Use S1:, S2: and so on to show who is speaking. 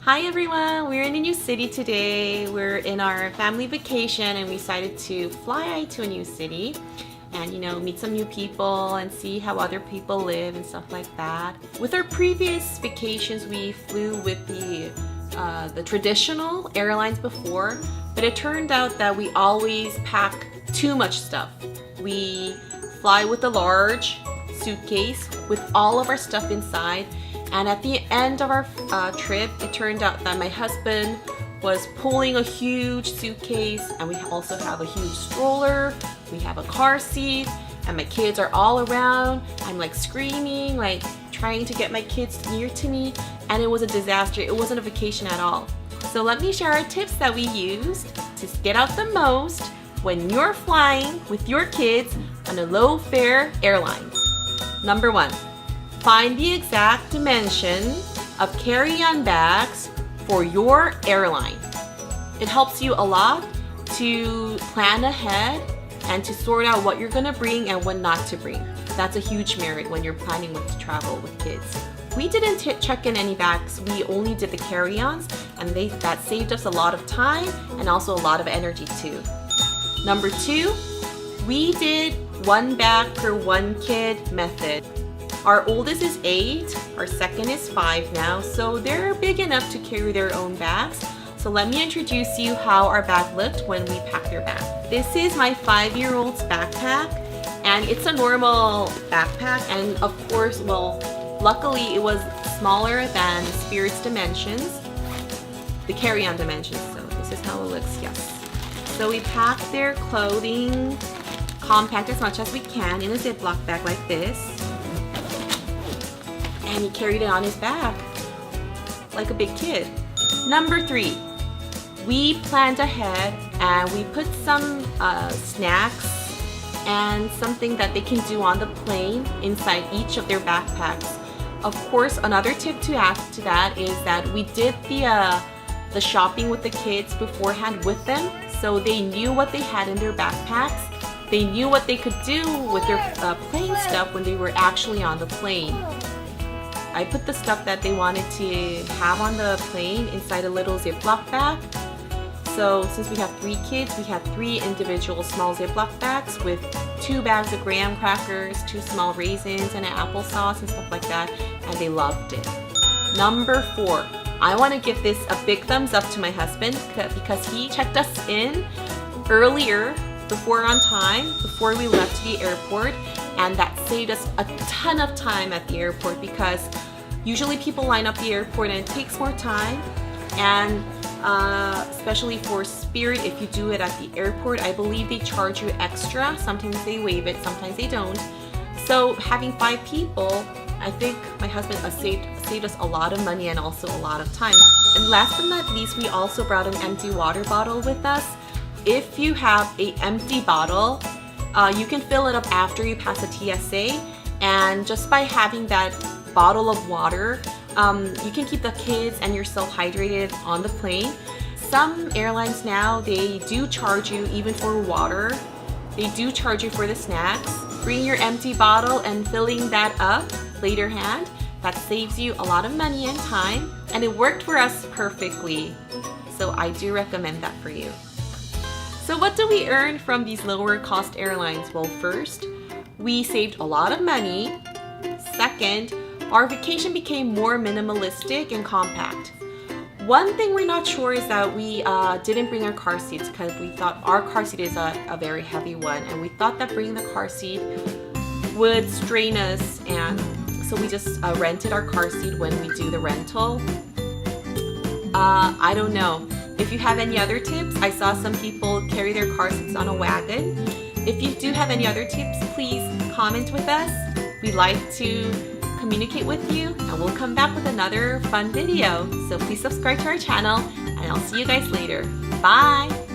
S1: Hi everyone, we're in a new city today. We're in our family vacation and we decided to fly to a new city and meet some new people and see how other people live and stuff like that. With our previous vacations, we flew with the traditional airlines before, but it turned out that we always pack too much stuff. We fly with a large suitcase with all of our stuff inside, and at the end of our trip, it turned out that my husband was pulling a huge suitcase, and we also have a huge stroller, we have a car seat, and my kids are all around. I'm like screaming, like trying to get my kids near to me, and it was a disaster. It wasn't a vacation at all. So let me share our tips that we used to get out the most when you're flying with your kids on a low-fare airline. Number 1, find the exact dimension of carry-on bags for your airline. It helps you a lot to plan ahead and to sort out what you're gonna bring and what not to bring. That's a huge merit when you're planning to travel with kids. We didn't check in any bags, we only did the carry-ons, and that saved us a lot of time and also a lot of energy too. Number 2, we did one bag per one kid method. Our oldest is 8, our second is 5 now, so they're big enough to carry their own bags. So let me introduce you how our bag looked when we packed your bag. This is my 5-year-old's backpack, and it's a normal backpack, and of course, luckily it was smaller than Spirit's dimensions, the carry-on dimensions, so this is how it looks, yes. So we packed their clothing, compact as much as we can, in a Ziploc bag like this. And he carried it on his back like a big kid. Number 3, we planned ahead and we put some snacks and something that they can do on the plane inside each of their backpacks. Of course, another tip to add to that is that we did the shopping with the kids beforehand with them, so they knew what they had in their backpacks. They knew what they could do with their plane stuff when they were actually on the plane. I put the stuff that they wanted to have on the plane inside a little Ziploc bag. So since we have 3 kids, we had 3 individual small Ziploc bags with 2 bags of graham crackers, 2 small raisins, and an applesauce and stuff like that, and they loved it. Number 4, I want to give this a big thumbs up to my husband because he checked us in earlier, before on time, before we left to the airport, and that saved us a ton of time at the airport because usually people line up the airport and it takes more time, and especially for Spirit, if you do it at the airport, I believe they charge you extra. Sometimes they waive it, sometimes they don't. So having 5 people, I think my husband saved us a lot of money and also a lot of time. And last but not least, we also brought an empty water bottle with us. If you have an empty bottle, you can fill it up after you pass a TSA, and just by having that bottle of water, you can keep the kids and yourself hydrated on the plane. Some airlines now, they do charge you even for water. They do charge you for the snacks. Bring your empty bottle and filling that up later hand. That saves you a lot of money and time, and it worked for us perfectly. So I do recommend that for you. So what do we earn from these lower cost airlines? Well, first, we saved a lot of money. Second, our vacation became more minimalistic and compact. One thing we're not sure is that we didn't bring our car seats because we thought our car seat is a very heavy one, and we thought that bringing the car seat would strain us, and so we just rented our car seat when we do the rental. I don't know. If you have any other tips, I saw some people carry their car seats on a wagon. If you do have any other tips, please comment with us. We'd like to communicate with you, and we'll come back with another fun video. So please subscribe to our channel, and I'll see you guys later. Bye!